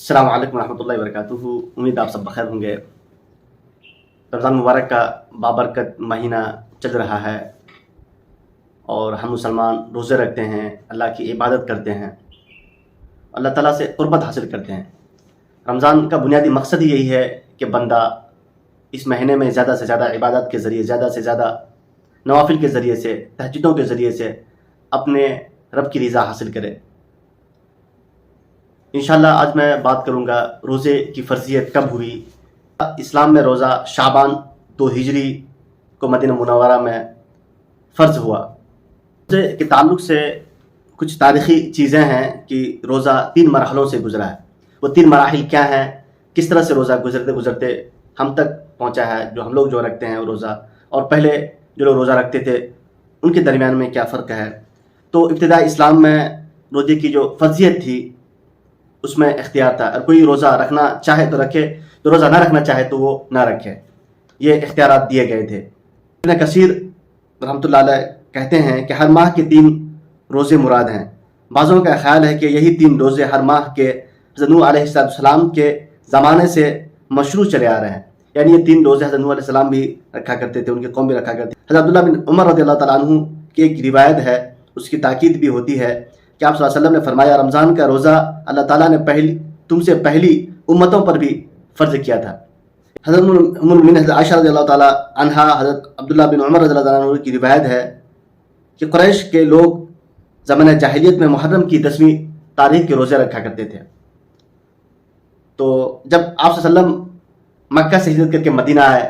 अस्सलाम वालेकुम रहमतुल्लाहि व बरकातुहू। उम्मीद आप सब बखैर होंगे। रमज़ान मुबारक का बाबरकत महीना चल रहा है और हम मुसलमान रोज़े रखते हैं, अल्लाह की इबादत करते हैं, अल्लाह ताला से क़ुर्बत हासिल करते हैं। रमज़ान का बुनियादी मकसद ही यही है कि बंदा इस महीने में ज़्यादा से ज़्यादा इबादत के ज़रिए, ज़्यादा से ज़्यादा नवाफिल के ज़रिए से, तहज्जुदों के ज़रिए से अपने रब की रज़ा हासिल करे। इंशाअल्लाह आज मैं बात करूंगा रोज़े की फ़र्ज़ियत कब हुई। इस्लाम में रोज़ा शाबान 2 हिजरी को मदीना मुनव्वरा में फ़र्ज़ हुआ। रोज़े के ताल्लुक़ से कुछ तारीख़ी चीज़ें हैं कि रोज़ा 3 मरहलों से गुज़रा है। वो 3 मराहिल क्या हैं, किस तरह से रोज़ा गुज़रते गुज़रते हम तक पहुँचा है, जो हम लोग जो रखते हैं वो रोज़ा, और पहले जो लोग रोज़ा रखते थे उनके दरमियान में क्या फ़र्क है। तो इब्तिदा इस्लाम में रोज़े की जो फ़र्ज़ियत थी उसमें इख्तियार था, और कोई रोज़ा रखना चाहे तो रखे, तो रोज़ा ना रखना चाहे तो वो ना रखे, ये इख्तियारात दिए गए थे। इब्न कसीर रहमतुल्लाह अलैह कहते हैं कि हर माह के 3 रोज़े मुराद हैं। बाज़ों का ख्याल है कि यही 3 रोज़े हर माह के हज़रत नूह अलैहिस्सलाम के ज़माने से मशरू चले आ रहे हैं। यानी ये 3 रोज़े हज़रत नूह अलैहिस्सलाम भी रखा करते थे, उनकी कौम भी रखा करती। हज़रत अब्दुल्लाह बिन उमर रज़ियल्लाहु तआला अन्हु की एक रिवायत है, उसकी ताकीद भी होती है कि आप सल्लल्लाहु अलैहि वसल्लम ने फरमाया, रमज़ान का रोज़ा अल्लाह ताला ने तुमसे पहली उम्मतों पर भी फ़र्ज़ किया था। हज़रत उम्मुल मोमिनीन हज़रत आयशा रज़ियल्लाहु तआला अन्हा, हज़रत अब्दुल्लाह बिन उमर रज़ियल्लाहु तआला अन्हु की रिवायत है कि कुरैश के लोग ज़माने जाहिलियत में मुहर्रम की 10वीं तारीख के रोज़े रखा करते थे। तो जब आप सल्लल्लाहु अलैहि वसल्लम मक्का से हिजरत करके मदीना आए,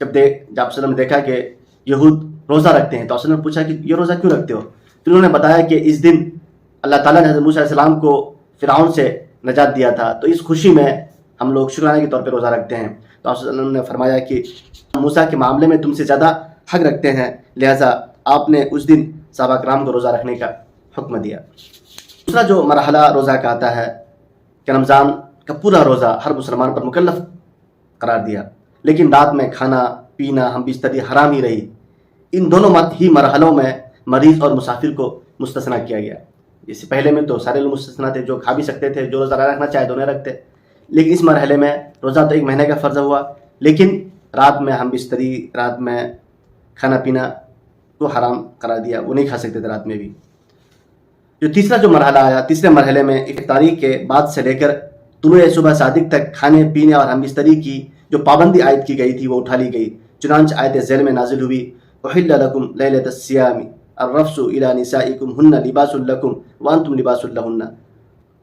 जब आप सल्लल्लाहु अलैहि वसल्लम ने देखा कि यहूद रोज़ा रखते हैं, तो आप सल्लल्लाहु अलैहि वसल्लम ने पूछा कि ये रोज़ा क्यों रखते हो। तो उन्होंने बताया कि इस दिन अल्लाह ताला ने हज़रत मूसा अलैहिस्सलाम को फ़िरऔन से नजात दिया था, तो इस खुशी में हम लोग शुक्राने के तौर पे रोज़ा रखते हैं। तो आप सल्लल्लाहु अलैहि वसल्लम ने फरमाया कि मूसा के मामले में तुमसे ज़्यादा हक़ रखते हैं, लिहाजा आपने उस दिन सहाबा किराम को रोज़ा रखने का हुक्म दिया। दूसरा जो मरहला रोज़ा का आता है कि रमज़ान का पूरा रोज़ा हर मुसलमान पर मुकल्लफ करार दिया, लेकिन रात में खाना पीना हम बिस्तरी हराम ही रही। इन दोनों ही मरहलों में मरीज़ और मुसाफिर को मुस्तस्ना किया गया। इससे पहले में तो सारे लोग मुस्तस्ना थे, जो खा भी सकते थे, जो रोज़ा रखना चाहे तो नहीं रखते। लेकिन इस मरहले में रोज़ा तो 1 महीने का फ़र्ज़ हुआ, लेकिन रात में हम बिस्तरी, रात में खाना पीना को हराम करार दिया, वो नहीं खा सकते थे रात में भी। जो तीसरा जो मरहला आया, तीसरे मरहले में इफ्तारी के बाद से लेकर तुलुए सुबह सादिक तक खाने पीने और हम बिस्तरी की जो पाबंदी आयद की गई थी वो उठा ली गई। चुनांच आयत ज़ैल में नाजिल हुई, उहिल्ल लकुम लैलतस सियामी अर्रफ्सु इला निसाइकुम हुन्ना लिबासुल लकुम व अंतुम लिबासुल लहुन्ना।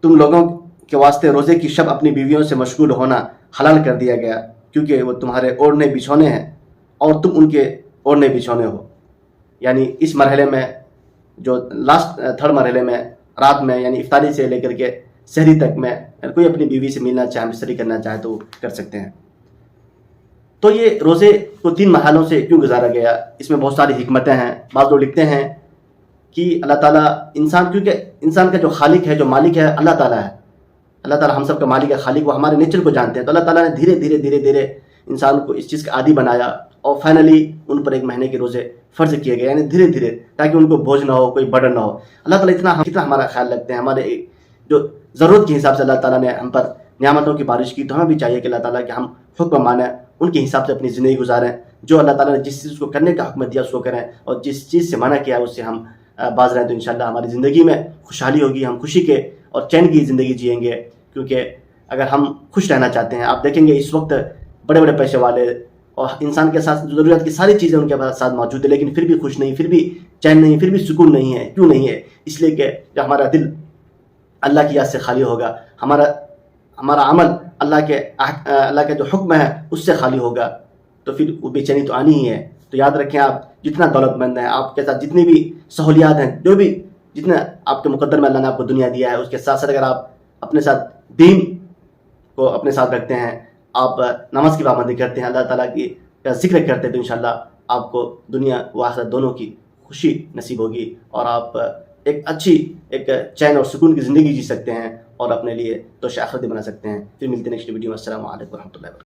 तुम लोगों के वास्ते रोज़े की शब अपनी बीवियों से मशगूल होना हलाल कर दिया गया, क्योंकि वो तुम्हारे ओढ़ने बिछौने हैं और तुम उनके ओढ़ने बिछौने हो। यानी इस मरहले में जो थर्ड मरहले में रात में यानी इफ्तारी से लेकर के सहरी तक में कोई अपनी बीवी से मिलना चाहे, मिस्त्री करना चाहे तो कर सकते हैं। तो ये रोज़े को 3 मरहलों से क्यों गुजारा गया, इसमें बहुत सारी हिकमतें हैं। बाज़ लोग लिखते हैं कि अल्लाह ताला क्योंकि इंसान का जो खालिक है, जो मालिक है, अल्लाह ताला है। अल्लाह ताला हम सब का मालिक है, खालिक, वो हमारे नेचर को जानते हैं। तो अल्लाह ताला ने धीरे धीरे इंसान को इस चीज़ का आदी बनाया और फाइनली उन पर 1 महीने के रोज़े फ़र्ज़ किए गए, यानी धीरे धीरे, ताकि उनको बोझ ना हो, कोई बर्डन ना हो। अल्लाह ताला कितना हमारा ख्याल रखते हैं, हमारे जो ज़रूरत के हिसाब से अल्लाह ताला ने हम पर नियामतों की बारिश की। तो हमें भी चाहिए कि अल्लाह ताला के हम हुक्म माने, उनके हिसाब से अपनी ज़िंदगी गुजारें। जो अल्लाह ताला ने जिस चीज़ को करने का हुक्म दिया उसको करें, और जिस चीज़ से मना किया उससे हम बाज रहें, तो इंशाअल्लाह हमारी ज़िंदगी में खुशहाली होगी, हम खुशी के और चैन की ज़िंदगी जिएंगे। क्योंकि अगर हम खुश रहना चाहते हैं, आप देखेंगे इस वक्त बड़े बड़े पैसे वाले और इंसान के साथ ज़रूरत की सारी चीज़ें उनके साथ मौजूद है, लेकिन फिर भी खुश नहीं, फिर भी चैन नहीं, फिर भी सुकून नहीं है। क्यों नहीं है? इसलिए कि जब हमारा दिल अल्लाह की याद से खाली होगा, हमारा अमल अल्लाह के जो हुक्म है उससे खाली होगा, तो फिर वो बेचैनी तो आनी ही है। तो याद रखें, आप जितना दौलतमंद हैं, आपके साथ जितनी भी सहूलियात हैं, जो भी जितना आपके मुकद्दर में अल्लाह ने आपको दुनिया दिया है, उसके साथ साथ अगर आप अपने साथ दीन को अपने साथ रखते हैं, आप नमाज की पाबंदी करते हैं, अल्लाह ताला की का जिक्र करते हैं, तो इंशाअल्लाह आपको दुनिया व आखिरत दोनों की खुशी नसीब होगी और आप एक अच्छी चैन और सुकून की ज़िंदगी जी सकते हैं और अपने लिए तो आखिरत बना सकते हैं। फिर मिलते हैं नेक्स्ट वीडियो में। अस्सलामु अलैकुम व रहमतुल्लाहि।